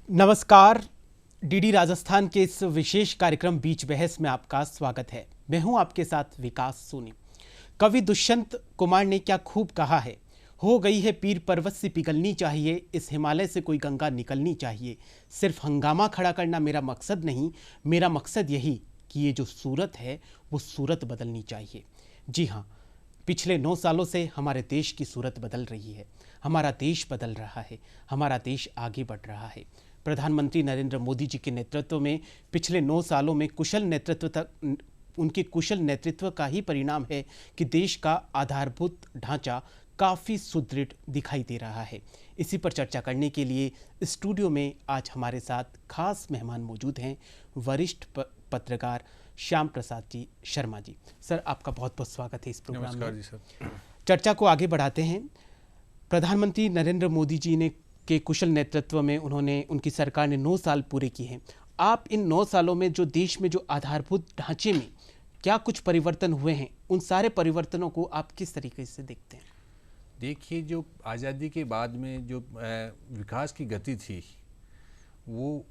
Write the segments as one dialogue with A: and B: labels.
A: नमस्कार। डीडी राजस्थान के इस विशेष कार्यक्रम बीच बहस में आपका स्वागत है। मैं हूं आपके साथ विकास सोनी। कवि दुष्यंत कुमार ने क्या खूब कहा है, हो गई है पीर पर्वत से पिघलनी चाहिए, इस हिमालय से कोई गंगा निकलनी चाहिए। सिर्फ हंगामा खड़ा करना मेरा मकसद नहीं, मेरा मकसद यही कि ये जो सूरत है वो सूरत बदलनी चाहिए। जी हाँ, पिछले 9 सालों से हमारे देश की सूरत बदल रही है। हमारा देश बदल रहा है, हमारा देश आगे बढ़ रहा है। प्रधानमंत्री नरेंद्र मोदी जी के नेतृत्व में पिछले 9 सालों में उनके कुशल नेतृत्व का ही परिणाम है कि देश का आधारभूत ढांचा काफ़ी सुदृढ़ दिखाई दे रहा है। इसी पर चर्चा करने के लिए स्टूडियो में आज हमारे साथ खास मेहमान मौजूद हैं, वरिष्ठ पत्रकार श्याम प्रसाद जी शर्मा जी। सर, आपका बहुत बहुत स्वागत है इस प्रोग्राम में।
B: नमस्कार जी सर।
A: चर्चा को आगे बढ़ाते हैं। प्रधानमंत्री नरेंद्र मोदी जी ने के कुशल नेतृत्व में उनकी सरकार ने 9 साल पूरे किए हैं। आप इन 9 सालों में जो देश में जो आधारभूत ढांचे में क्या कुछ परिवर्तन हुए हैं, उन सारे परिवर्तनों को आप किस तरीके से देखते हैं?
B: देखिए, जो आज़ादी के बाद में जो विकास की गति थी वो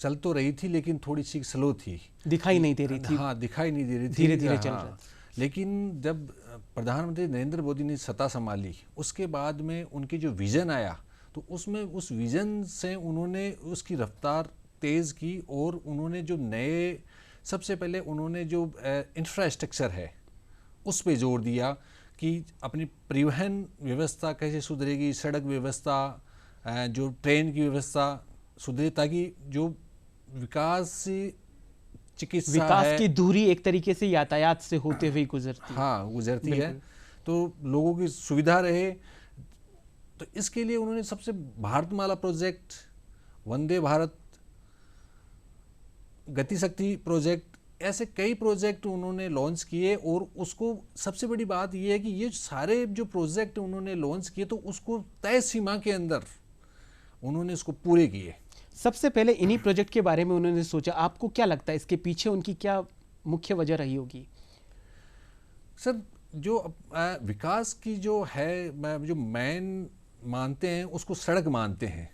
B: चल तो रही थी, लेकिन थोड़ी सी स्लो थी,
A: दिखाई नहीं दे रही थी।
B: हाँ, दिखाई नहीं दे रही थी,
A: धीरे धीरे चल रहा था।
B: लेकिन जब प्रधानमंत्री नरेंद्र मोदी ने सत्ता संभाली, उसके बाद में उनकी जो विज़न आया, तो उसमें उस विज़न से उन्होंने उसकी रफ्तार तेज़ की और उन्होंने जो नए, सबसे पहले उन्होंने जो इंफ्रास्ट्रक्चर है उस पे जोर दिया कि अपनी परिवहन व्यवस्था कैसे सुधरेगी, सड़क व्यवस्था, जो ट्रेन की व्यवस्था सुधरे, ताकि जो विकास
A: विकास की दूरी एक तरीके से यातायात से होते हुए गुजरती है।
B: हाँ, गुजरती है, तो लोगों की सुविधा रहे। तो इसके लिए उन्होंने सबसे भारतमाला प्रोजेक्ट, वंदे भारत, गति शक्ति प्रोजेक्ट, ऐसे कई प्रोजेक्ट उन्होंने लॉन्च किए। और उसको सबसे बड़ी बात यह है कि ये सारे जो प्रोजेक्ट उन्होंने लॉन्च किए, तो उसको तय सीमा के अंदर उन्होंने उसको पूरे किए।
A: सबसे पहले इन्हीं प्रोजेक्ट के बारे में उन्होंने सोचा। आपको क्या लगता है इसके पीछे उनकी क्या मुख्य वजह रही होगी?
B: सर, जो विकास की जो है, जो मेन मानते हैं उसको सड़क मानते हैं,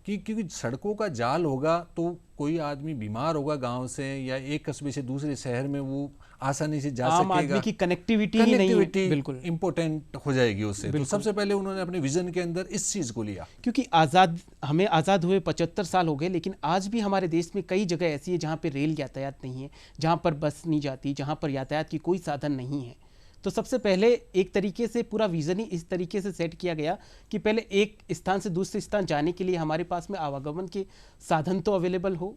B: कि क्योंकि सड़कों का जाल होगा तो कोई आदमी बीमार होगा गांव से या एक कस्बे से दूसरे शहर में वो आसानी से जा सकेगा।
A: आम आदमी की कनेक्टिविटी ही नहीं है, बिल्कुल
B: इम्पोर्टेंट हो जाएगी उससे। तो सबसे पहले उन्होंने अपने विजन के अंदर इस चीज़ को लिया।
A: क्योंकि हमें आज़ाद हुए 75 साल हो गए, लेकिन आज भी हमारे देश में कई जगह ऐसी है जहाँ पर रेल यातायात नहीं है, जहाँ पर बस नहीं जाती, जहाँ पर यातायात की कोई साधन नहीं है। तो सबसे पहले एक तरीके से पूरा विज़न ही इस तरीके से सेट किया गया कि पहले एक स्थान से दूसरे स्थान जाने के लिए हमारे पास में आवागमन के साधन तो अवेलेबल हो।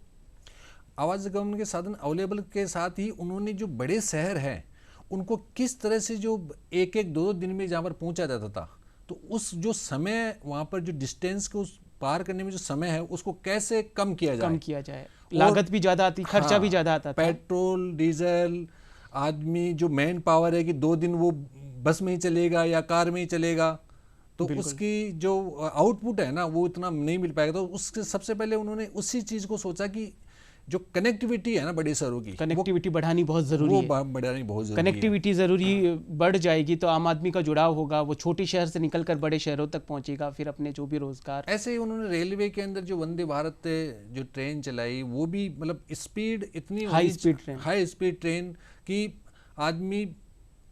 B: आवागमन के साधन अवेलेबल के साथ ही उन्होंने जो बड़े शहर हैं उनको किस तरह से जो एक एक दो दिन में जहाँ पर पहुँचा जाता था, तो उस जो समय वहाँ पर जो डिस्टेंस को पार करने में जो समय है उसको कैसे कम किया जाए।
A: लागत भी ज़्यादा आती, खर्चा भी ज़्यादा आता था।
B: पेट्रोल, डीजल, आदमी जो मैन पावर है कि 2 दिन वो बस में ही चलेगा या कार में ही चलेगा, तो उसकी जो आउटपुट है ना वो इतना नहीं मिल पाएगा। तो उसके सबसे पहले उन्होंने उसी चीज़ को सोचा कि जो कनेक्टिविटी है ना बड़े शहरों की,
A: कनेक्टिविटी बढ़ानी बहुत ज़रूरी है।
B: बढ़ानी बहुत ज़रूरी है।
A: कनेक्टिविटी ज़रूरी बढ़ जाएगी तो आम आदमी का जुड़ाव होगा, वो छोटे शहर से निकलकर बड़े शहरों तक पहुंचेगा, फिर अपने जो भी रोजगार।
B: ऐसे ही उन्होंने रेलवे के अंदर जो वंदे भारत जो ट्रेन चलाई, वो भी मतलब स्पीड इतनी
A: हाई
B: स्पीड ट्रेन कि आदमी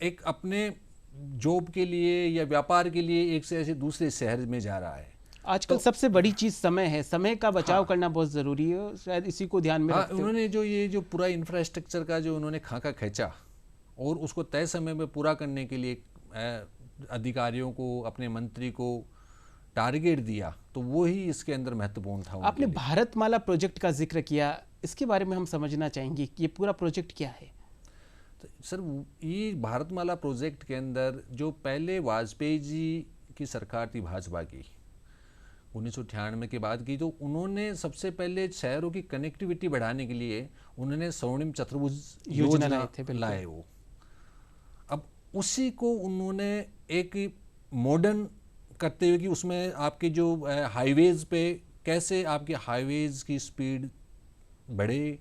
B: एक अपने जॉब के लिए या व्यापार के लिए एक से ऐसे दूसरे शहर में जा रहा है।
A: आजकल सबसे बड़ी चीज समय है, समय का बचाव करना बहुत जरूरी है, शायद इसी को ध्यान में रखते
B: उन्होंने जो पूरा इंफ्रास्ट्रक्चर का जो उन्होंने खाका खींचा और उसको तय समय में पूरा करने के लिए अधिकारियों को, अपने मंत्री को टारगेट दिया, तो वो ही इसके अंदर महत्वपूर्ण था।
A: आपने भारतमाला प्रोजेक्ट का जिक्र किया, इसके बारे में हम समझना चाहेंगे कि ये पूरा प्रोजेक्ट क्या है।
B: तो सर, ये भारतमाला प्रोजेक्ट के अंदर जो पहले वाजपेयी जी की सरकार थी भाजपा की, 1998 के बाद की, तो उन्होंने सबसे पहले शहरों की कनेक्टिविटी बढ़ाने के लिए उन्होंने स्वर्णिम चतुर्भुज योजना लाए वो। अब उसी को उन्होंने एक मॉडर्न करते हुए कि उसमें आपके जो हाईवेज पे कैसे आपके हाईवेज की स्पीड बढ़े,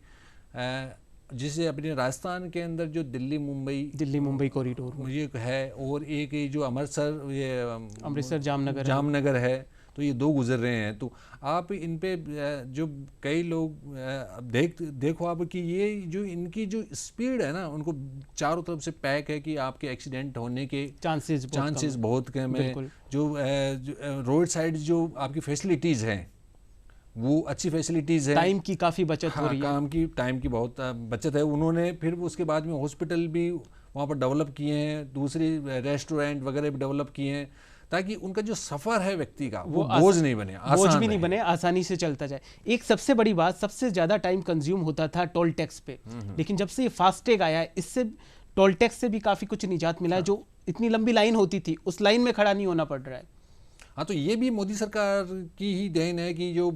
B: जिसे अपने राजस्थान के अंदर जो दिल्ली मुंबई कॉरिडोर ये है, और एक जो अमृतसर जामनगर है, तो ये 2 गुजर रहे हैं। तो आप इन पे जो कई लोग अब देखो आप कि ये जो इनकी जो स्पीड है ना, उनको चारों तरफ से पैक है कि आपके एक्सीडेंट होने के
A: चांसेस
B: बहुत कम है।
A: बिल्कुल।
B: जो रोड साइड जो आपकी फैसिलिटीज़ हैं वो अच्छी फैसिलिटीज़ है,
A: टाइम की काफ़ी बचत हो रही है।
B: टाइम की बहुत बचत है। उन्होंने फिर उसके बाद में हॉस्पिटल भी वहाँ पर डेवलप किए हैं, दूसरी रेस्टोरेंट वगैरह भी डेवलप किए हैं, ताकि उनका जो सफ़र है व्यक्ति का वो बोझ नहीं बने,
A: बोझ भी नहीं बने, आसानी से चलता जाए। एक सबसे बड़ी बात, सबसे ज़्यादा टाइम कंज्यूम होता था टोल टैक्स पे, लेकिन जब से ये फास्टैग आया है इससे टोल टैक्स से भी काफ़ी कुछ निजात मिला है। जो इतनी लंबी लाइन होती थी उस लाइन में खड़ा नहीं होना पड़ रहा है।
B: हाँ, तो ये भी मोदी सरकार की ही देन है कि जो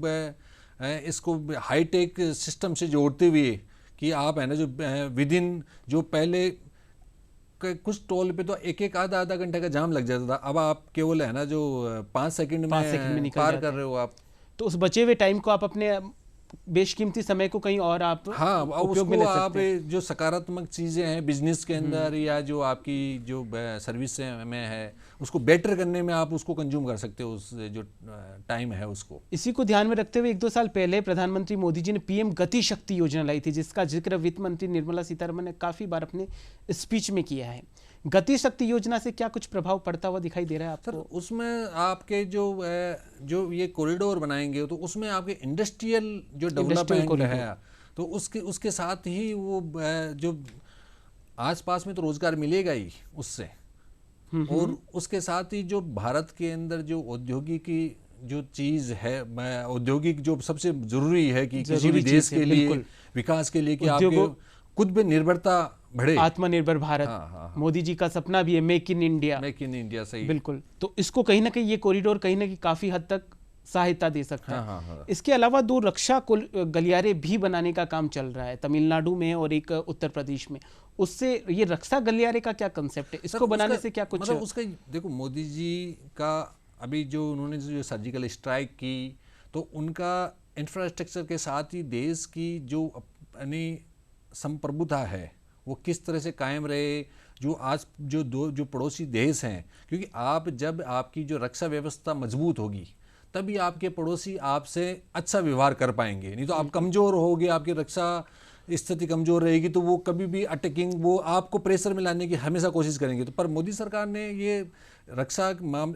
B: इसको हाईटेक सिस्टम से जोड़ते हुए कि आप है ना जो विद इन जो पहले कुछ टोल पे तो एक आधा घंटे का जाम लग जाता था, अब आप केवल है ना जो 5 सेकंड में पार कर रहे हो आप।
A: तो उस बचे हुए टाइम को आप अपने बेशकीमती समय को कहीं और आप
B: उपयोग में ले सकते हैं। जो सकारात्मक चीज़ें हैं बिजनेस के अंदर या जो आपकी जो सर्विस में है उसको बेटर करने में आप उसको कंज्यूम कर सकते हो, उस जो टाइम है उसको।
A: इसी को ध्यान में रखते हुए 1-2 साल पहले प्रधानमंत्री मोदी जी ने पीएम गति शक्ति योजना लाई थी, जिसका जिक्र वित्त मंत्री निर्मला सीतारमण ने काफ़ी बार अपने स्पीच में किया है। गति शक्ति योजना से क्या कुछ प्रभाव पड़ता हुआ दिखाई दे रहा है आपको?
B: सर, उसमें आपके जो ये कॉरिडोर बनाएंगे तो उसमें आपके इंडस्ट्रियल जो डेवलपमेंट है तो उसके साथ ही वो जो आसपास में तो रोजगार मिलेगा ही उससे, और उसके साथ ही जो भारत के अंदर जो औद्योगिकी जो चीज़ है, औद्योगिक जो सबसे ज़रूरी है कि किसी भी देश के लिए विकास के लिए कि आपके खुद पे निर्भरता बढ़े,
A: आत्मनिर्भर भारत। हाँ। मोदी जी का सपना भी है मेक इन इंडिया।
B: सही,
A: बिल्कुल। तो इसको कहीं ना कहीं ये कॉरिडोर कहीं ना कहीं काफ़ी हद तक सहायता दे सकता है।
B: हाँ।
A: इसके अलावा 2 रक्षा गलियारे भी बनाने का काम चल रहा है तमिलनाडु में और एक उत्तर प्रदेश में। उससे ये रक्षा गलियारे का क्या कंसेप्ट है, इसको बनाने से क्या कुछ
B: मतलब उसका देखो, मोदी जी का अभी जो उन्होंने जो सर्जिकल स्ट्राइक की तो उनका इंफ्रास्ट्रक्चर के साथ ही देश की जो अपनी संप्रभुता है वो किस तरह से कायम रहे, जो आज जो पड़ोसी देश हैं, क्योंकि आप जब आपकी जो रक्षा व्यवस्था मजबूत होगी तभी आपके पड़ोसी आपसे अच्छा व्यवहार कर पाएंगे। नहीं तो आप कमज़ोर होगे, आपकी रक्षा स्थिति कमज़ोर रहेगी तो वो कभी भी अटैकिंग, वो आपको प्रेशर में लाने की हमेशा कोशिश करेंगे। तो पर मोदी सरकार ने ये रक्षा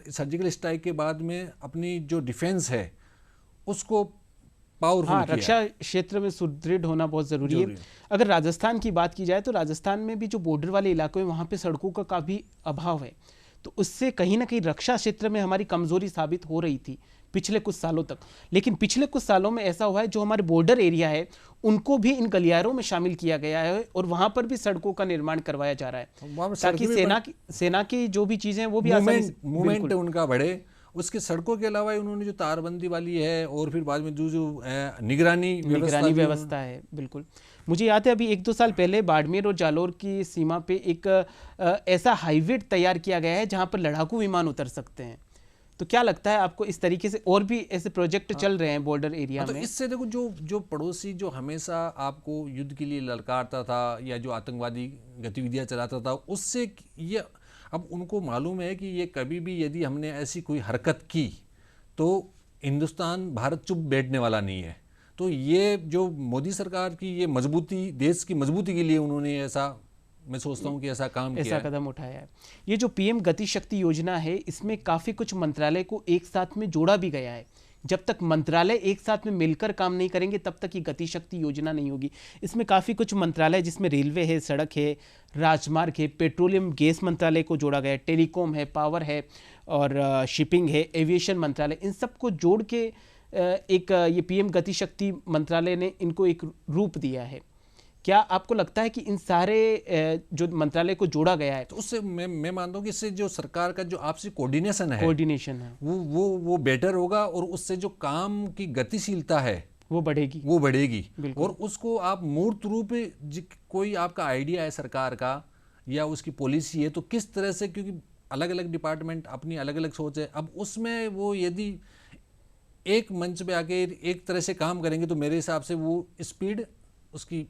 B: सर्जिकल स्ट्राइक के बाद में अपनी जो डिफेंस है उसको पावरफुल किया।
A: रक्षा क्षेत्र में सुदृढ़ होना बहुत ज़रूरी है। अगर राजस्थान की बात की जाए तो राजस्थान में भी जो बॉर्डर वाले इलाकों हैं वहाँ पे सड़कों का काफ़ी अभाव है, तो उससे कहीं ना कहीं रक्षा क्षेत्र में हमारी कमज़ोरी साबित हो रही थी पिछले कुछ सालों तक। लेकिन पिछले कुछ सालों में ऐसा हुआ है जो हमारे बॉर्डर एरिया है उनको भी इन गलियारों में शामिल किया गया है और वहाँ पर भी सड़कों का निर्माण करवाया जा रहा है ताकि सेना की जो भी चीज़ें वो भी
B: मूवमेंट उनका बढ़े। उसके सड़कों के अलावा उन्होंने जो तारबंदी वाली है और फिर बाद में जो निगरानी
A: व्यवस्था है, बिल्कुल। मुझे याद है अभी 1-2 साल पहले बाड़मेर और जालोर की सीमा पे एक ऐसा हाईवे तैयार किया गया है जहां पर लड़ाकू विमान उतर सकते हैं। तो क्या लगता है आपको, इस तरीके से और भी ऐसे प्रोजेक्ट चल रहे हैं बॉर्डर एरिया में?
B: तो इससे देखो जो पड़ोसी जो हमेशा आपको युद्ध के लिए ललकारता था या जो आतंकवादी गतिविधियां चलाता था, उससे ये अब उनको मालूम है कि ये कभी भी यदि हमने ऐसी कोई हरकत की तो हिंदुस्तान भारत चुप बैठने वाला नहीं है। तो ये जो मोदी सरकार की ये मजबूती, देश की मजबूती के लिए उन्होंने ऐसा, मैं सोचता हूँ कि ऐसा काम किया,
A: ऐसा कदम उठाया है। ये जो पीएम गति शक्ति योजना है इसमें काफ़ी कुछ मंत्रालय को एक साथ में जोड़ा भी गया है। जब तक मंत्रालय एक साथ में मिलकर काम नहीं करेंगे तब तक ये गति शक्ति योजना नहीं होगी। इसमें काफ़ी कुछ मंत्रालय जिसमें रेलवे है, सड़क है, राजमार्ग है, पेट्रोलियम गैस मंत्रालय को जोड़ा गया है, टेलीकॉम है, पावर है और शिपिंग है, एविएशन मंत्रालय, इन सबको जोड़ के एक ये पीएम गति शक्ति मंत्रालय ने इनको एक रूप दिया है। क्या आपको लगता है कि इन सारे जो मंत्रालय को जोड़ा गया है
B: तो उससे मैं मानता हूँ कि इससे जो सरकार का जो आपसी कोऑर्डिनेशन है वो बेटर होगा और उससे जो काम की गतिशीलता है वो बढ़ेगी और उसको आप मूर्त रूप, कोई आपका आइडिया है सरकार का या उसकी पॉलिसी है तो किस तरह से, क्योंकि अलग अलग डिपार्टमेंट अपनी अलग अलग सोच है, अब उसमें वो यदि एक मंच पे आके एक तरह से काम करेंगे तो मेरे हिसाब से वो स्पीड उसकी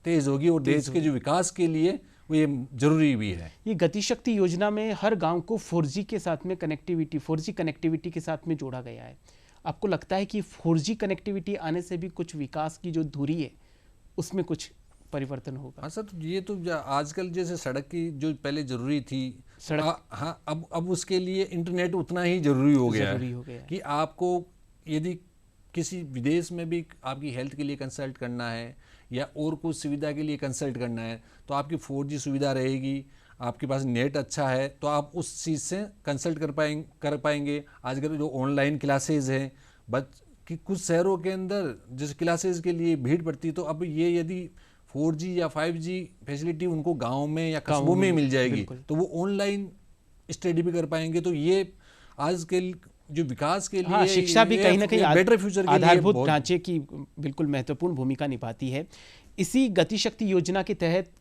B: तेज होगी और देश के जो विकास के लिए वो ये जरूरी भी है।
A: ये गतिशक्ति योजना में हर गांव को 4G के साथ में कनेक्टिविटी 4G कनेक्टिविटी के साथ में जोड़ा गया है। आपको लगता है कि 4G कनेक्टिविटी आने से भी कुछ विकास की जो धुरी है उसमें कुछ परिवर्तन होगा?
B: हाँ सर, ये तो आजकल जैसे सड़क की जो पहले जरूरी थी
A: सड़क,
B: हाँ अब उसके लिए इंटरनेट उतना ही जरूरी हो गया
A: जरूरी
B: है
A: हो गया है।
B: कि आपको यदि किसी विदेश में भी आपकी हेल्थ के लिए कंसल्ट करना है या और कुछ सुविधा के लिए कंसल्ट करना है तो आपकी 4G सुविधा रहेगी, आपके पास नेट अच्छा है तो आप उस चीज़ से कंसल्ट कर पाएंगे। आजकल जो ऑनलाइन क्लासेज हैं कि कुछ शहरों के अंदर जिस क्लासेज के लिए भीड़ पड़ती, तो अब ये यदि 4G या 5G फैसिलिटी उनको गांव में या कस्बों में मिल जाएगी तो वो ऑनलाइन स्टडी भी कर पाएंगे। तो ये आज के जो विकास के लिए,
A: हाँ, शिक्षा भी कहीं ना कहीं
B: बेटर फ्यूचर के लिए
A: आधारभूत ढांचे की बिल्कुल महत्वपूर्ण भूमिका निभाती है। इसी गतिशक्ति योजना के तहत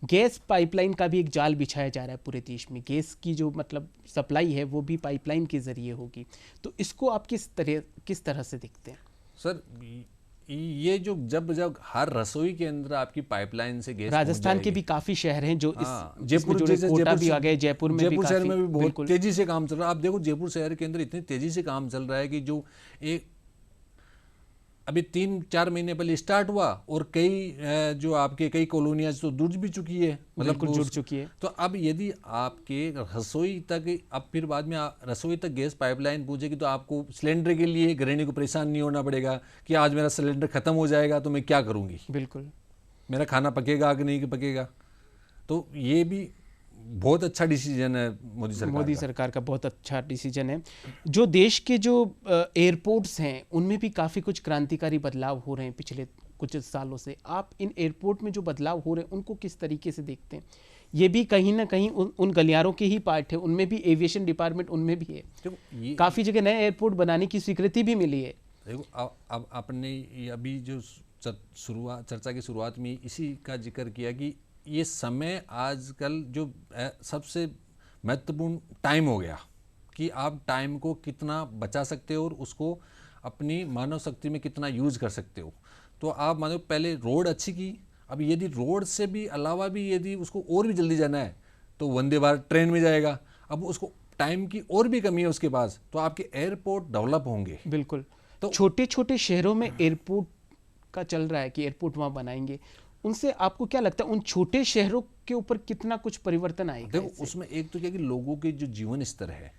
A: गैस पाइपलाइन का भी एक जाल बिछाया जा रहा है पूरे देश में। गैस की जो मतलब सप्लाई है वो भी पाइपलाइन के जरिए होगी, तो इसको आप किस तरह से देखते हैं?
B: सर ये जो जब हर रसोई के अंदर आपकी पाइपलाइन से गैस,
A: राजस्थान के भी काफी शहर हैं जो
B: जयपुर
A: कोटा भी आ गए, जयपुर में भी
B: शहर में भी बहुत तेजी से काम चल रहा है। आप देखो जयपुर शहर के अंदर इतनी तेजी से काम चल रहा है कि जो एक अभी 3-4 महीने पहले स्टार्ट हुआ और जो आपके कई कॉलोनियां तो जुड़ भी चुकी है, मतलब
A: जुड़ चुकी है।
B: तो अब यदि आपके रसोई तक, अब फिर बाद में रसोई तक गैस पाइपलाइन पहुंचेगी तो आपको सिलेंडर के लिए गृहिणी को परेशान नहीं होना पड़ेगा कि आज मेरा सिलेंडर खत्म हो जाएगा तो मैं क्या करूंगी,
A: बिल्कुल
B: मेरा खाना पकेगा कि नहीं पकेगा। तो ये भी बहुत अच्छा डिसीजन है मोदी सरकार
A: का बहुत अच्छा डिसीजन है। जो देश के जो एयरपोर्ट्स हैं उनमें भी काफ़ी कुछ क्रांतिकारी बदलाव हो रहे हैं पिछले कुछ सालों से। आप इन एयरपोर्ट में जो बदलाव हो रहे हैं उनको किस तरीके से देखते हैं? ये भी कहीं ना कहीं उन गलियारों के ही पार्ट है, उनमें भी एविएशन डिपार्टमेंट उनमें भी है। काफ़ी जगह नए एयरपोर्ट बनाने की स्वीकृति भी मिली है।
B: देखो अब आपने अभी जो चर्चा की शुरुआत में इसी का जिक्र किया कि ये समय आजकल जो सबसे महत्वपूर्ण टाइम हो गया कि आप टाइम को कितना बचा सकते हो और उसको अपनी मानव शक्ति में कितना यूज कर सकते हो। तो आप मानो पहले रोड अच्छी की, अब यदि रोड से भी अलावा भी यदि उसको और भी जल्दी जाना है तो वंदे भारत ट्रेन में जाएगा। अब उसको टाइम की और भी कमी है उसके पास, तो आपके एयरपोर्ट डेवलप होंगे।
A: बिल्कुल, तो छोटे छोटे शहरों में एयरपोर्ट का चल रहा है कि एयरपोर्ट वहाँ बनाएंगे। उनसे आपको क्या लगता है उन छोटे शहरों के ऊपर कितना कुछ परिवर्तन आएगा?
B: देखो उसमें एक तो क्या कि लोगों के जो जीवन स्तर है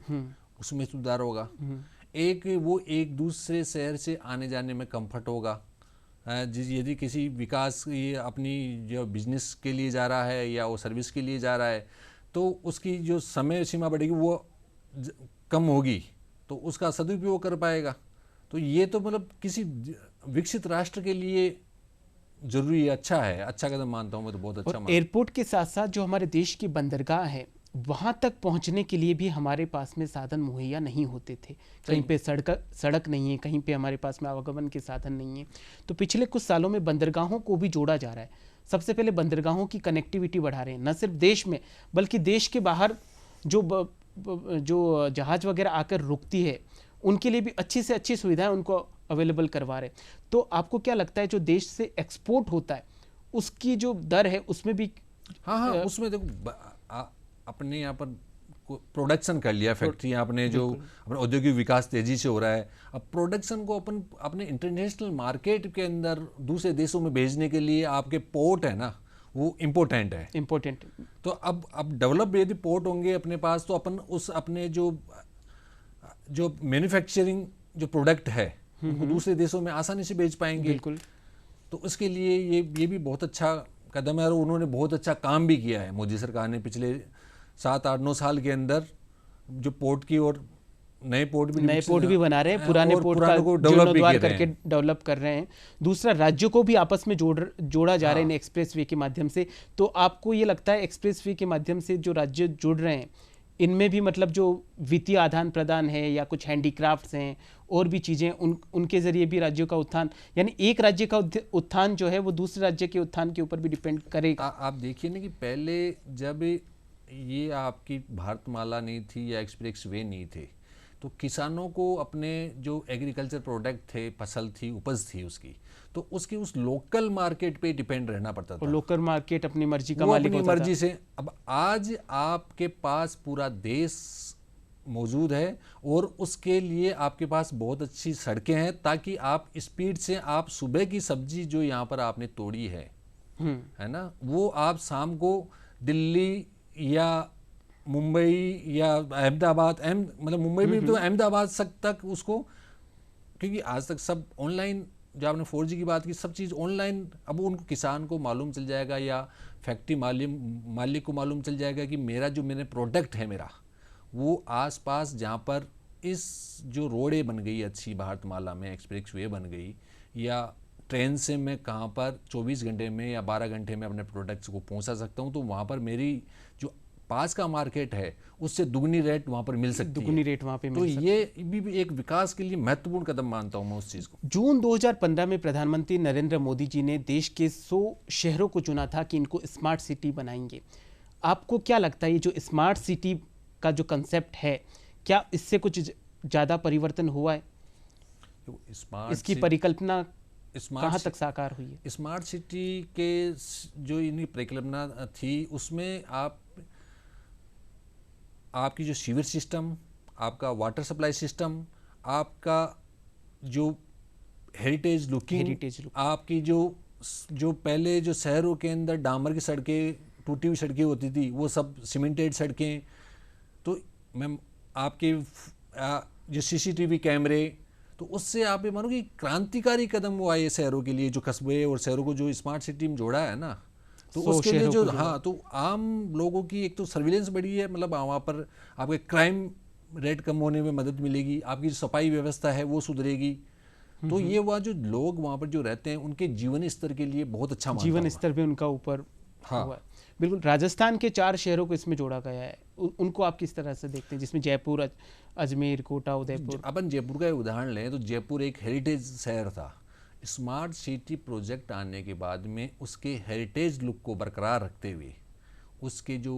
B: उसमें सुधार होगा, एक वो एक दूसरे शहर से आने जाने में कंफर्ट होगा। यदि किसी विकास ये अपनी जो बिजनेस के लिए जा रहा है या वो सर्विस के लिए जा रहा है तो उसकी जो समय सीमा बढ़ेगी वो कम होगी, तो उसका सदुपयोग कर पाएगा। तो ये तो मतलब किसी विकसित राष्ट्र के लिए जरूरी है, अच्छा कदम मानता हूँ मैं, तो बहुत अच्छा मानता हूँ।
A: एयरपोर्ट के साथ साथ जो हमारे देश की बंदरगाह है वहाँ तक पहुँचने के लिए भी हमारे पास में साधन मुहैया नहीं होते थे। कहीं पे सड़क नहीं है, कहीं पे हमारे पास में आवागमन के साधन नहीं है। तो पिछले कुछ सालों में बंदरगाहों को भी जोड़ा जा रहा है। सबसे पहले बंदरगाहों की कनेक्टिविटी बढ़ा रहे हैं, न सिर्फ देश में बल्कि देश के बाहर जो जहाज वगैरह आकर रुकती है उनके लिए भी अच्छी से अच्छी सुविधाएं उनको अवेलेबल करवा रहे। तो आपको क्या लगता है जो देश से एक्सपोर्ट होता है उसकी जो दर है उसमें भी?
B: हाँ उसमें देखो अपने यहाँ पर प्रोडक्शन कर लिया, फैक्ट्री आपने जो अपना औद्योगिक विकास तेजी से हो रहा है, अब प्रोडक्शन को अपन अपने इंटरनेशनल मार्केट के अंदर दूसरे देशों में भेजने के लिए आपके पोर्ट है ना वो इम्पोर्टेंट है। तो अब डेवलप यदि पोर्ट होंगे अपने पास तो अपन उस अपने जो मैन्युफैक्चरिंग जो प्रोडक्ट है उनको दूसरे देशों में आसानी से बेच पाएंगे।
A: बिल्कुल।
B: तो उसके लिए ये भी बहुत अच्छा कदम है और उन्होंने बहुत अच्छा काम भी किया है मोदी सरकार ने पिछले 7-8-9 साल के अंदर जो पोर्ट की और नए पोर्ट भी बना रहे हैं,
A: पुराने पोर्ट का जीर्णोद्धार करके डेवलप कर रहे हैं। दूसरा, राज्यों को भी आपस में जोड़ा जा रहा है एक्सप्रेस वे के माध्यम से। तो आपको ये लगता है एक्सप्रेस वे के माध्यम से जो राज्य जुड़ रहे हैं इनमें भी मतलब जो वित्तीय आदान प्रदान है या कुछ हैंडीक्राफ्ट्स हैं और भी चीज़ें उनके जरिए भी राज्यों का उत्थान, यानी एक राज्य का उत्थान जो है वो दूसरे राज्य के उत्थान के ऊपर भी डिपेंड करेगा।
B: आप देखिए ना कि पहले जब ये आपकी भारतमाला नहीं थी या एक्सप्रेस वे नहीं थे तो किसानों को अपने जो एग्रीकल्चर प्रोडक्ट थे, फसल थी, उपज थी उसकी, तो उसकी उस लोकल मार्केट पे डिपेंड रहना पड़ता
A: और
B: था।
A: लोकल मार्केट अपनी मर्जी का
B: वो
A: मालिक
B: अपनी
A: होता था।
B: मर्जी से। अब आज आपके पास पूरा देश मौजूद है और उसके लिए आपके पास बहुत अच्छी सड़कें हैं, ताकि आप स्पीड से आप सुबह की सब्जी जो यहाँ पर आपने तोड़ी है ना, वो आप शाम को दिल्ली या मुंबई या अहमदाबाद, मतलब मुंबई में तो अहमदाबाद तक उसको, क्योंकि आज तक सब ऑनलाइन, जो आपने 4G की बात की, सब चीज़ ऑनलाइन। अब उनको, किसान को मालूम चल जाएगा या फैक्ट्री मालिक को मालूम चल जाएगा कि मेरा जो मैंने प्रोडक्ट है मेरा, वो आसपास जहाँ पर इस जो रोडें बन गई अच्छी भारतमाला में, एक्सप्रेस वे बन गई, या ट्रेन से मैं कहाँ पर 24 घंटे में या 12 घंटे में अपने प्रोडक्ट्स को पहुँचा सकता हूँ, तो वहाँ पर मेरी जो पास का मार्केट है उससे दुगनी रेट वहाँ पर मिल सकती है।
A: दुगनी रेट वहाँ पे
B: तो
A: मिल सकती
B: ये भी एक विकास के लिए महत्वपूर्ण कदम मानता हूँ मैं उस चीज़ को।
A: जून 2015 में प्रधानमंत्री नरेंद्र मोदी जी ने देश के 100 शहरों को चुना था कि इनको स्मार्ट सिटी बनाएंगे। आपको क्या लगता है ये जो स्मार्ट सिटी का जो कंसेप्ट है, क्या इससे कुछ ज़्यादा परिवर्तन हुआ है? इसकी परिकल्पना कहाँ तक साकार हुई है?
B: स्मार्ट सिटी के जो इनकी परिकल्पना थी, उसमें आपकी जो सीवर सिस्टम, आपका वाटर सप्लाई सिस्टम, आपका जो हेरिटेज लुकिंग, आपकी जो पहले जो शहरों के अंदर डामर की सड़कें, टूटी हुई सड़कें होती थी, वो सब सीमेंटेड सड़कें। तो मैम आपके जो CCTV कैमरे, तो उससे आप ये मानो कि क्रांतिकारी कदम वो आए शहरों के लिए, जो कस्बे और शहरों को जो स्मार्ट सिटी में जोड़ा है ना, तो उसके लिए जो तो आम लोगों की एक तो सर्विलेंस बढ़ी है, मतलब वहाँ पर आपके क्राइम रेट कम होने में मदद मिलेगी, आपकी जो सफाई व्यवस्था है वो सुधरेगी। तो ये वहाँ जो लोग वहाँ पर जो रहते हैं, उनके जीवन स्तर के लिए बहुत अच्छा
A: जीवन स्तर भी उनका ऊपर हुआ। बिल्कुल। राजस्थान के 4 शहरों को इसमें जोड़ा गया है, उनको आप किस तरह से देखते हैं, जिसमें जयपुर, अजमेर, कोटा, उदयपुर?
B: अपन जयपुर का उदाहरण लें तो जयपुर एक हेरिटेज शहर था। स्मार्ट सिटी प्रोजेक्ट आने के बाद में उसके हेरिटेज लुक को बरकरार रखते हुए, उसके जो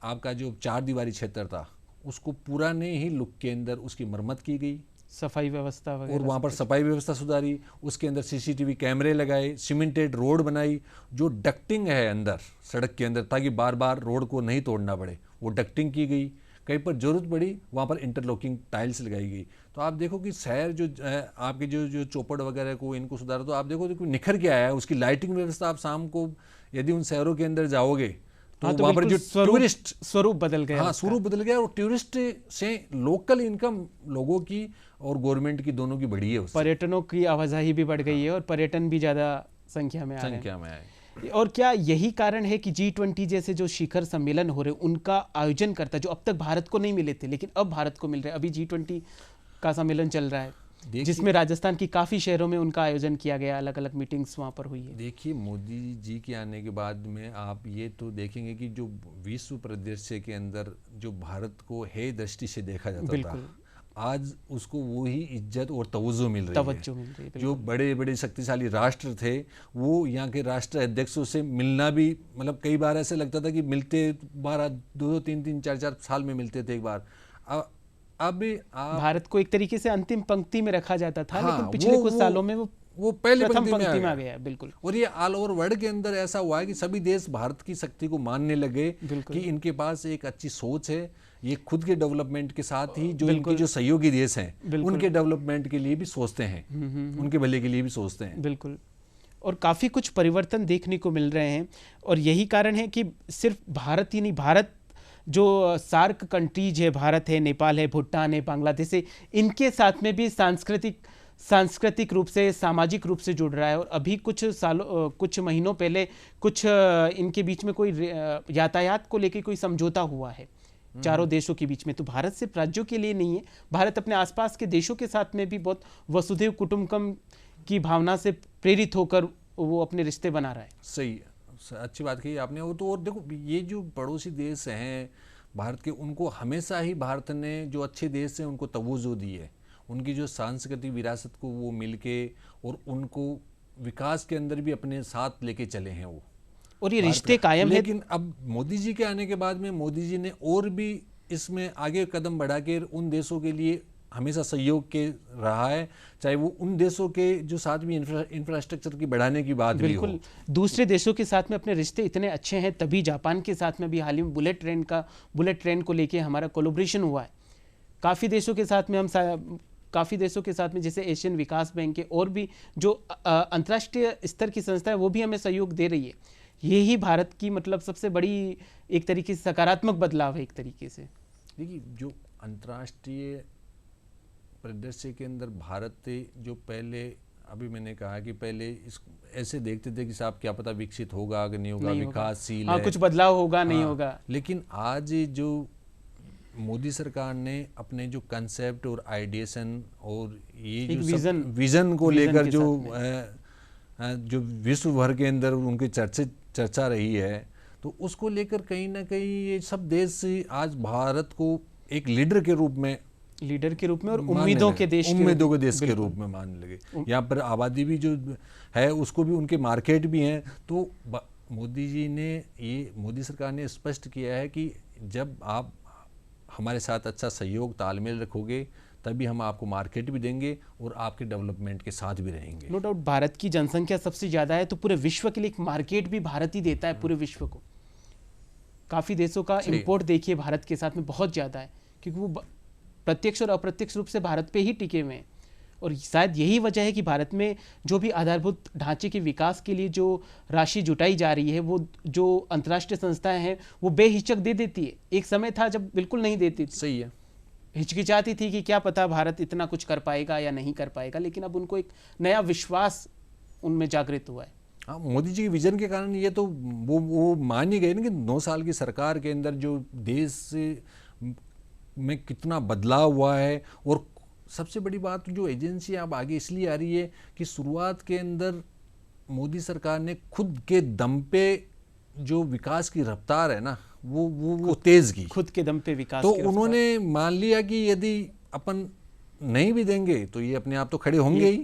B: आपका जो 4 दीवारी क्षेत्र था, उसको पुराने ही लुक के अंदर उसकी मरम्मत की गई,
A: सफाई व्यवस्था वगैरह,
B: और वहाँ पर सफाई व्यवस्था सुधारी, उसके अंदर CCTV कैमरे लगाए, सीमेंटेड रोड बनाई, जो डक्टिंग है अंदर सड़क के अंदर, ताकि बार बार रोड को नहीं तोड़ना पड़े, वो डक्टिंग की गई। कहीं पर जरूरत पड़ी वहाँ पर इंटरलॉकिंग टाइल्स लगाई गई। तो आप देखो कि शहर जो आपके जो चौपड़ वगैरह को इनको सुधारा, तो आप देखो निखर के आया है। उसकी लाइटिंग व्यवस्था, आप शाम को यदि उन शहरों के अंदर जाओगे तो वहाँ पर जो टूरिस्ट
A: स्वरूप बदल गया।
B: हाँ, स्वरूप बदल गया, और टूरिस्ट से लोकल इनकम लोगों की और गवर्नमेंट की दोनों की बढ़ी है।
A: पर्यटनों की आवाजाही भी बढ़ गई है और पर्यटन भी ज़्यादा संख्या में
B: आए।
A: और क्या यही कारण है कि G20 जैसे जो शिखर सम्मेलन हो रहे, उनका आयोजन करता, जो अब तक भारत को नहीं मिले थे लेकिन अब भारत को मिल रहे हैं? अभी G20 का सम्मेलन चल रहा है, जिसमें राजस्थान की काफ़ी शहरों में उनका आयोजन किया गया, अलग अलग मीटिंग्स वहाँ पर हुई है।
B: देखिए, मोदी जी के आने के बाद में आप ये तो देखेंगे कि जो विश्व परिदृश्य के अंदर जो भारत को हे दृष्टि से देखा जाता था, आज उसको वही इज्जत और तवज्जो मिल रही है। जो बड़े बड़े शक्तिशाली राष्ट्र थे, वो यहाँ के राष्ट्र अध्यक्षों से मिलना भी, मतलब कई बार ऐसे लगता था कि मिलते 2-2, 3-3, 4-4 साल में मिलते थे एक बार। अब
A: भारत को एक तरीके से अंतिम पंक्ति में रखा जाता था, लेकिन पिछले कुछ सालों में वो पहले पंक्ति में आ गया। बिल्कुल।
B: और ये ऑल ओवर वर्ल्ड के अंदर ऐसा हुआ है कि सभी देश भारत की शक्ति को मानने लगे कि इनके पास एक अच्छी सोच है, ये खुद के डेवलपमेंट के साथ ही जो इनके जो सहयोगी देश हैं उनके डेवलपमेंट के लिए भी सोचते हैं, उनके भले के लिए भी सोचते हैं।
A: बिल्कुल। और काफ़ी कुछ परिवर्तन देखने को मिल रहे हैं, और यही कारण है कि सिर्फ भारत ही नहीं, भारत जो सार्क कंट्रीज है, भारत है, नेपाल है, भूटान है, बांग्लादेश है, इनके साथ में भी सांस्कृतिक रूप से, सामाजिक रूप से जुड़ रहा है। और अभी कुछ महीनों पहले कुछ इनके बीच में कोई यातायात को लेकर कोई समझौता हुआ है चारों देशों के बीच में। तो भारत सिर्फ राज्यों के लिए नहीं है, भारत अपने आसपास के देशों के साथ में भी बहुत वसुधैव कुटुंबकम की भावना से प्रेरित होकर वो अपने रिश्ते बना रहा है।
B: सही, अच्छी बात कही आपने। वो तो, और देखो ये जो पड़ोसी देश हैं भारत के, उनको हमेशा ही भारत ने जो अच्छे देश हैं उनको तवज्जो दी है, उनकी जो सांस्कृतिक विरासत को वो मिलके और उनको विकास के अंदर भी अपने साथ लेके चले हैं वो,
A: और ये रिश्ते कायम है।
B: लेकिन अब मोदी जी के आने के बाद में मोदी जी ने और भी इसमें आगे कदम बढ़ा के उन देशों के लिए हमेशा सहयोग के रहा है, चाहे वो उन देशों के जो साथ में इंफ्रास्ट्रक्चर की बढ़ाने की बात भी हो।
A: बिल्कुल, दूसरे देशों के साथ में अपने रिश्ते इतने अच्छे हैं, तभी जापान के साथ में भी हाल ही में बुलेट ट्रेन को लेके हमारा कोलैबोरेशन हुआ है। काफ़ी देशों के साथ में काफ़ी देशों के साथ में जैसे एशियन विकास बैंक है और भी जो अंतर्राष्ट्रीय स्तर की संस्था है वो भी हमें सहयोग दे रही है। यही भारत की मतलब सबसे बड़ी एक तरीके से सकारात्मक बदलाव है एक तरीके से।
B: देखिए, जो अंतर्राष्ट्रीय परिदृश्य के अंदर भारत जो पहले, अभी मैंने कहा कि पहले इस ऐसे देखते थे कि साहब क्या पता विकसित होगा कि नहीं होगा, विकासशील है,
A: कुछ बदलाव होगा नहीं होगा।
B: लेकिन आज जो मोदी सरकार ने अपने जो कंसेप्ट और आइडिएशन और ये जो विजन को लेकर जो विश्व भर के अंदर उनकी चर्चा रही है, तो उसको लेकर कहीं ना कहीं ये सब देश आज भारत को एक लीडर के रूप में और उम्मीदों के देश के रूप में मानने लगे। यहाँ पर आबादी भी जो है उसको भी उनके मार्केट भी हैं। तो मोदी सरकार ने स्पष्ट किया है कि जब आप हमारे साथ अच्छा सहयोग तालमेल रखोगे तभी हम आपको मार्केट भी देंगे और आपके डेवलपमेंट के साथ भी रहेंगे।
A: नो डाउट, भारत की जनसंख्या सबसे ज़्यादा है तो पूरे विश्व के लिए एक मार्केट भी भारत ही देता है पूरे विश्व को। काफ़ी देशों का इंपोर्ट देखिए भारत के साथ में बहुत ज़्यादा है, क्योंकि वो प्रत्यक्ष और अप्रत्यक्ष रूप से भारत पे ही टिके हुए हैं। और शायद यही वजह है कि भारत में जो भी आधारभूत ढांचे के विकास के लिए जो राशि जुटाई जा रही है वो जो अंतर्राष्ट्रीय संस्थाएं हैं वो बेहिचक दे देती है। एक समय था जब बिल्कुल नहीं देती थी,
B: सही है,
A: हिचकिचाती थी कि क्या पता भारत इतना कुछ कर पाएगा या नहीं कर पाएगा, लेकिन अब उनको एक नया विश्वास उनमें जागृत हुआ है।
B: हाँ, मोदी जी के विजन के कारण ये तो वो मान ही गए ना कि 9 साल की सरकार के अंदर जो देश में कितना बदलाव हुआ है। और सबसे बड़ी बात जो एजेंसी अब आगे इसलिए आ रही है कि शुरुआत के अंदर मोदी सरकार ने खुद के दम पे जो विकास की रफ्तार है ना वो तेज की,
A: खुद के दम पे विकास
B: तो उन्होंने मान लिया कि यदि अपन नहीं भी देंगे तो ये अपने आप तो खड़े होंगे,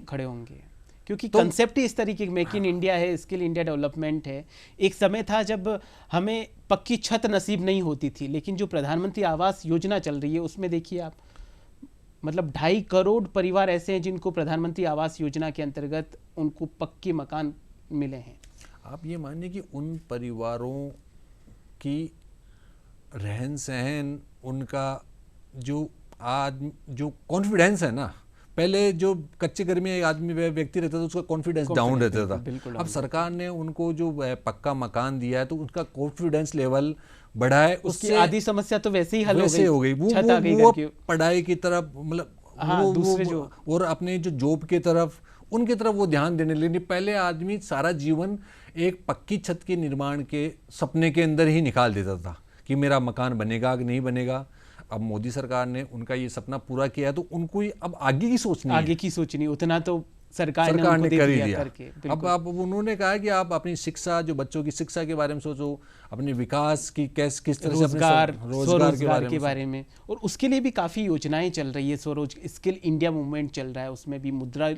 A: क्योंकि कंसेप्ट ही इस तरीके की मेक इन इंडिया है, स्किल इंडिया डेवलपमेंट है। एक समय था जब हमें पक्की छत नसीब नहीं होती थी, लेकिन जो प्रधानमंत्री आवास योजना चल रही है उसमें देखिए आप, मतलब 2.5 करोड़ परिवार ऐसे हैं जिनको प्रधानमंत्री आवास योजना के अंतर्गत उनको पक्के मकान मिले हैं।
B: आप ये मानिए कि उन परिवारों की रहन सहन, उनका जो कॉन्फिडेंस है ना, पहले जो कच्चे घर में एक आदमी व्यक्ति रहता था उसका कॉन्फिडेंस डाउन रहता था। अब सरकार ने उनको जो पक्का मकान दिया है तो उनका कॉन्फिडेंस लेवल बढ़ा है,
A: उसकी आधी समस्या तो वैसे ही हल
B: हो गई। वो पढ़ाई की तरफ मतलब
A: दूसरे जो
B: और अपने जो जॉब के तरफ उनकी तरफ वो ध्यान देने लगे। पहले आदमी सारा जीवन एक पक्की छत के निर्माण के सपने के अंदर ही निकाल देता था कि मेरा मकान बनेगा कि नहीं बनेगा। अब मोदी सरकार ने उनका ये सपना पूरा किया तो उनको अब आगे की सोचनी
A: उतना तो सरकार ने कर ही दिया।
B: अब उन्होंने कहा कि आप अपनी शिक्षा, जो बच्चों की शिक्षा के बारे में सोचो, अपने विकास की किस तरह से
A: रोजगार के बारे में, और उसके लिए भी काफ़ी योजनाएं चल रही है। स्किल इंडिया मूवमेंट चल रहा है, उसमें भी मुद्रा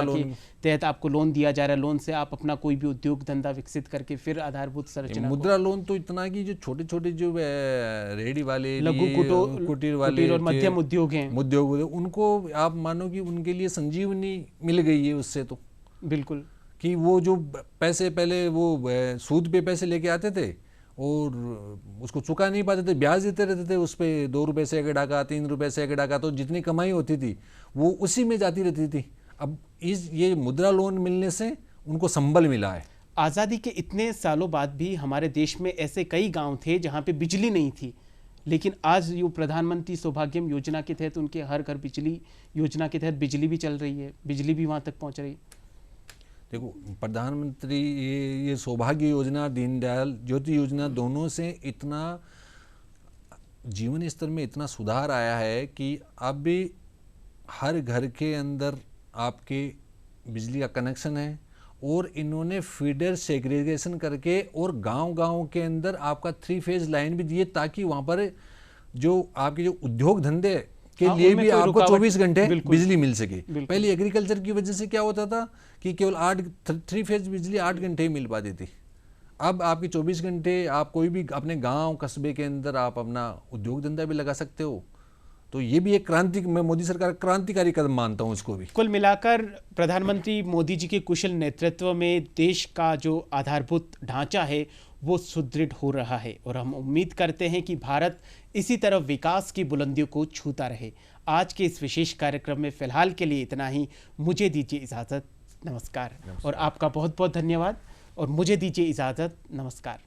A: लोन के तहत आपको लोन दिया जा रहा है। लोन से आप अपना कोई भी उद्योग धंधा विकसित करके फिर आधारभूत संरचना।
B: मुद्रा लोन तो इतना कि जो छोटे छोटे जो रेहड़ी वाले,
A: लघु
B: कुटीर वाले
A: और मध्यम उद्योग हैं,
B: उनको आप मानो कि उनके लिए संजीवनी मिल गई है उससे। तो
A: बिल्कुल
B: कि वो जो पैसे पहले वो सूद पे पैसे लेके आते थे और उसको चुका नहीं पाते थे, ब्याज देते रहते थे उस पर, 2 रुपये से एक डाका, 3 रुपये से एक डाका, तो जितनी कमाई होती थी वो उसी में जाती रहती थी। अब ये मुद्रा लोन मिलने से उनको संबल मिला है।
A: आज़ादी के इतने सालों बाद भी हमारे देश में ऐसे कई गांव थे जहां पे बिजली नहीं थी, लेकिन आज ये प्रधानमंत्री सौभाग्यम योजना के तहत उनके हर घर बिजली योजना के तहत बिजली भी चल रही है, बिजली भी वहां तक पहुंच रही है।
B: देखो, प्रधानमंत्री ये सौभाग्य योजना, दीनदयाल ज्योति योजना, दोनों से इतना जीवन स्तर में इतना सुधार आया है कि अब भी हर घर के अंदर आपके बिजली का कनेक्शन है। और इन्होंने फीडर सेग्रीगेशन करके और गांव-गांव के अंदर आपका 3 फेज लाइन भी दिए, ताकि वहां पर जो आपके जो उद्योग धंधे के लिए भी आपको 24 घंटे बिजली मिल सके। पहले एग्रीकल्चर की वजह से क्या होता था कि केवल 3 फेज बिजली 8 घंटे ही मिल पाती थी। अब आपके 24 घंटे आप कोई भी अपने गांव कस्बे के अंदर आप अपना उद्योग धंधा भी लगा सकते हो। तो ये भी एक क्रांति, मैं मोदी सरकार क्रांतिकारी कदम मानता हूँ इसको भी।
A: कुल मिलाकर प्रधानमंत्री मोदी जी के कुशल नेतृत्व में देश का जो आधारभूत ढांचा है वो सुदृढ़ हो रहा है और हम उम्मीद करते हैं कि भारत इसी तरह विकास की बुलंदियों को छूता रहे। आज के इस विशेष कार्यक्रम में फिलहाल के लिए इतना ही। मुझे दीजिए इजाज़त। नमस्कार। और आपका बहुत बहुत धन्यवाद और मुझे दीजिए इजाज़त। नमस्कार।